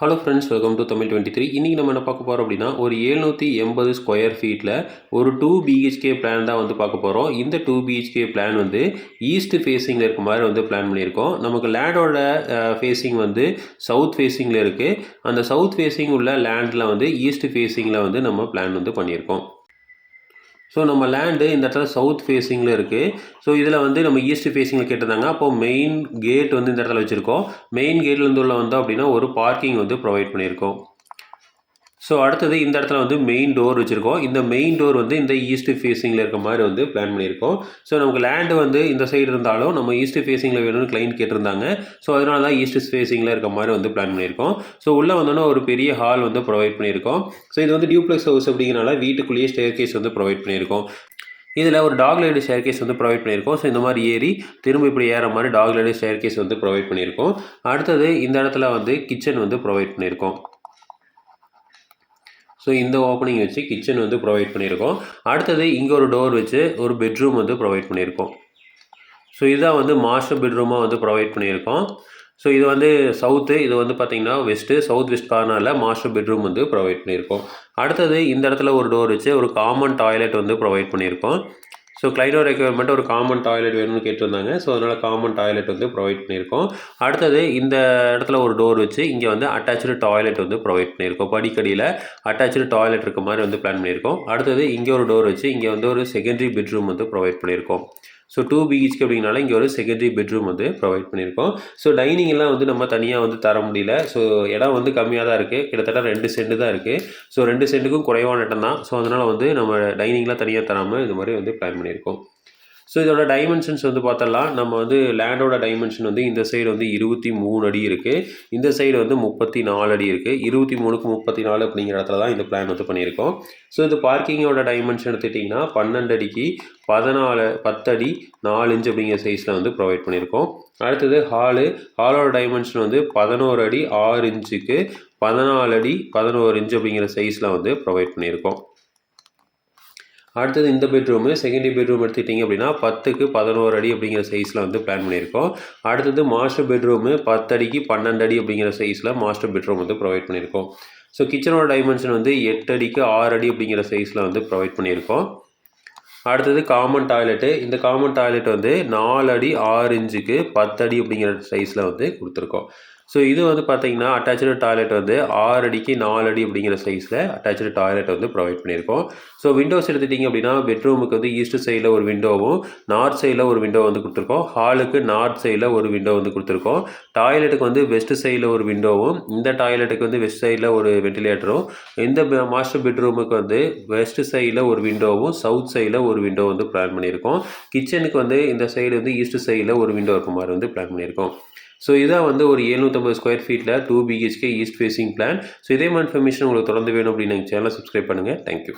Hello friends, welcome to Tamil 23. இன்றைக்கி நம்ம என்ன பார்க்க போகிறோம் அப்படின்னா, ஒரு 780 ஸ்கொயர் ஃபீட்டில் ஒரு 2 பிஹெச்கே பிளான் தான் வந்து பார்க்க போகிறோம். இந்த 2 பிஹெச்கே பிளான் வந்து ஈஸ்ட் ஃபேஸிங்கில் இருக்க மாதிரி வந்து பிளான் பண்ணியிருக்கோம். நமக்கு லேண்டோட ஃபேஸிங் வந்து சவுத் ஃபேஸிங்கில் இருக்குது. அந்த சவுத் ஃபேஸிங் உள்ள லேண்டில் வந்து ஈஸ்ட் ஃபேஸிங்கில் வந்து நம்ம பிளான் வந்து பண்ணியிருக்கோம். ஸோ நம்ம லேண்டு இந்த இடத்துல சவுத் ஃபேஸிங்கில் இருக்குது. ஸோ இதில் வந்து நம்ம ஈஸ்ட் ஃபேஸிங்கில் கேட்டிருந்தாங்க. அப்போது மெயின் கேட் வந்து இந்த இடத்துல வச்சுருக்கோம். மெயின் கேட்லேருந்து உள்ள வந்தோம் அப்படின்னா ஒரு பார்க்கிங் வந்து ப்ரொவைட் பண்ணியிருக்கோம். ஸோ அடுத்தது இந்த இடத்துல வந்து மெயின் டோர் வச்சுருக்கோம். இந்த மெயின் டோர் வந்து இந்த ஈஸ்ட் ஃபேஸிங்கில் இருக்க மாதிரி வந்து பிளான் பண்ணியிருக்கோம். ஸோ நமக்கு லேண்டு வந்து இந்த சைடு இருந்தாலும் நம்ம ஈஸ்ட் ஃபேஸிங்கில் வேணும்னு கிளைண்ட் கேட்டிருந்தாங்க. ஸோ அதனால தான் ஈஸ்ட் ஃபேஸிங்கில் இருக்க மாதிரி வந்து பிளான் பண்ணியிருக்கோம். ஸோ உள்ளே வந்தோன்னா ஒரு பெரிய ஹால் வந்து ப்ரொவைட் பண்ணியிருக்கோம். ஸோ இது வந்து டியூப்ளெக்ஸ் ஹவுஸ் அப்படிங்கிறனால வீட்டுக்குள்ளேயே ஸ்டேர் கேஸ் வந்து ப்ரொவைட் பண்ணியிருக்கோம். இதில் ஒரு டாக் லைடு ஸ்டேர் கேஸ் வந்து ப்ரொவைட் பண்ணியிருக்கோம். ஸோ இந்த மாதிரி ஏறி திரும்ப இப்படி ஏற மாதிரி டாக் லைடு ஸ்டேர் கேஸ் வந்து ப்ரொவைட் பண்ணியிருக்கோம். அடுத்தது இந்த இடத்துல வந்து கிச்சன் வந்து ப்ரொவைட் பண்ணியிருக்கோம். ஸோ இந்த ஓப்பனிங் வச்சு கிச்சன் வந்து ப்ரொவைட் பண்ணியிருக்கோம். அடுத்தது இங்கே ஒரு டோர் வச்சு ஒரு பெட்ரூம் வந்து ப்ரொவைட் பண்ணியிருக்கோம். ஸோ இதுதான் வந்து மாஸ்டர் பெட்ரூமாக வந்து ப்ரொவைட் பண்ணியிருக்கோம். ஸோ இது வந்து சவுத்து, இது வந்து பார்த்திங்கன்னா வெஸ்ட்டு, சவுத் வெஸ்ட் கார்னரில் மாஸ்டர் பெட்ரூம் வந்து ப்ரொவைட் பண்ணியிருக்கோம். அடுத்தது இந்த இடத்துல ஒரு டோர் வச்சு ஒரு காமன் டாய்லெட் வந்து ப்ரொவைட் பண்ணியிருக்கோம். ஸோ கிளைண்டோட ரெக்யர்மெண்ட் ஒரு காமன் டாய்லெட் வேணும்னு கேட்டிருந்தாங்க. ஸோ அதனால் காமன் டாய்லெட் வந்து ப்ரொவைட் பண்ணியிருக்கோம். அடுத்தது இந்த இடத்துல ஒரு டோர் வச்சு இங்கே வந்து அட்டாச்சு டாய்லெட் வந்து ப்ரொவைட் பண்ணியிருக்கோம். படிக்கடியில் அட்டாச்சு டாய்லெட் இருக்க மாதிரி வந்து பிளான் பண்ணியிருக்கோம். அடுத்தது இங்கே ஒரு டோர் வச்சு இங்கே வந்து ஒரு செகண்டரி பெட்ரூம் வந்து ப்ரொவைட் பண்ணியிருக்கோம். ஸோ 2 பிஹெச்கே அப்படிங்கனால இங்கே ஒரு செகண்டரி பெட்ரூம் வந்து ப்ரொவைட் பண்ணியிருக்கோம். ஸோ டைனிங்கெல்லாம் வந்து நம்ம தனியாக வந்து தர முடியல. ஸோ இடம் வந்து கம்மியாக தான் இருக்குது. கிட்டத்தட்ட 2 சென்ட் தான் இருக்குது. ஸோ 2 சென்ட்டுக்கும் குறைவான இடம் தான். ஸோ அதனால் வந்து நம்ம டைனிங்லாம் தனியாக தராமல் இது மாதிரி வந்து பிளான் பண்ணியிருக்கோம். ஸோ இதோட டைமென்ஷன்ஸ் வந்து பார்த்தலாம். நம்ம வந்து லேண்டோட டைமென்ஷன் வந்து இந்த சைடு வந்து 23 அடி இருக்குது. இந்த சைடு வந்து 34 அடி இருக்குது. 23க்கு 34 அப்படிங்கிற இடத்துல தான் இந்த பிளான் வந்து பண்ணியிருக்கோம். ஸோ இது பார்க்கிங்கோட டைமென்ஷன் எடுத்துட்டிங்கன்னா 12 அடிக்கு 10 அடி 4 இன்ச் அப்படிங்கிற சைஸில் வந்து ப்ரொவைட் பண்ணியிருக்கோம். அடுத்தது ஹாலோட டைமென்ஷன் வந்து 11 அடி 6 இன்ச்சுக்கு 14 அடி 11 இன்ச் அப்படிங்கிற சைஸில் வந்து ப்ரொவைட் பண்ணியிருக்கோம். அடுத்தது இந்த பெட்ரூமு செகண்டரி பெட்ரூம் எடுத்துக்கிட்டிங்க அப்படின்னா 10க்கு 11 அடி அப்படிங்கிற சைஸில் வந்து பிளான் பண்ணியிருக்கோம். அடுத்தது மாஸ்டர் பெட்ரூமு 10 அடிக்கு 12 அடி அப்படிங்கிற சைஸில் மாஸ்டர் பெட்ரூம் வந்து ப்ரொவைட் பண்ணியிருக்கோம். ஸோ கிச்சனோட டைமென்ஷன் வந்து 8 அடிக்கு 6 அடி அப்படிங்கிற சைஸில் வந்து ப்ரொவைட் பண்ணியிருக்கோம். அடுத்தது காமன் டாய்லெட்டு. இந்த காமன் டாய்லெட் வந்து 4 அடி 6 இன்ச்சுக்கு 10 அடி அப்படிங்கிற சைஸில் வந்து கொடுத்துருக்கோம். ஸோ இது வந்து பார்த்திங்கன்னா அட்டாச்சு டாய்லெட் வந்து 6 அடிக்கு 4 அடி அப்படிங்கிற சைஸில் அட்டாச்சு டாய்லெட் வந்து ப்ரொவைட் பண்ணியிருக்கோம். ஸோ விண்டோஸ் எடுத்துட்டிங்க அப்படின்னா பெட்ரூமுக்கு வந்து ஈஸ்ட் சைடில் ஒரு விண்டோவும் நார்த் சைடில் ஒரு விண்டோ வந்து கொடுத்துருக்கோம். ஹாலுக்கு நார்த் சைடில் ஒரு விண்டோ வந்து கொடுத்துருக்கோம். டாய்லெட்டுக்கு வந்து வெஸ்ட் சைடில் ஒரு விண்டோவும் இந்த டாய்லெட்டுக்கு வந்து வெஸ்ட் சைடில் ஒரு வென்டிலேட்டரும் இந்த மாஸ்டர் பெட்ரூமுக்கு வந்து வெஸ்ட் சைடில் ஒரு விண்டோவும் சவுத் சைடில் ஒரு விண்டோ வந்து பிளான் பண்ணியிருக்கோம். கிச்சனுக்கு வந்து இந்த சைடு வந்து ஈஸ்ட் சைடில் ஒரு விண்டோ இருக்க மாதிரி வந்து பிளான் பண்ணியிருக்கோம். ஸோ இதான் வந்து ஒரு 750 ஸ்கொயர் ஃபீட்டில் 2 BHK east facing plan. So இதே மாதிரி இன்ஃபர்மேஷன் உங்களுக்கு தொடர்ந்து வேணும் அப்படின்னு எங்கள் சேனலை சப்ஸ்கிரைப் பண்ணுங்கள். தேங்க்யூ.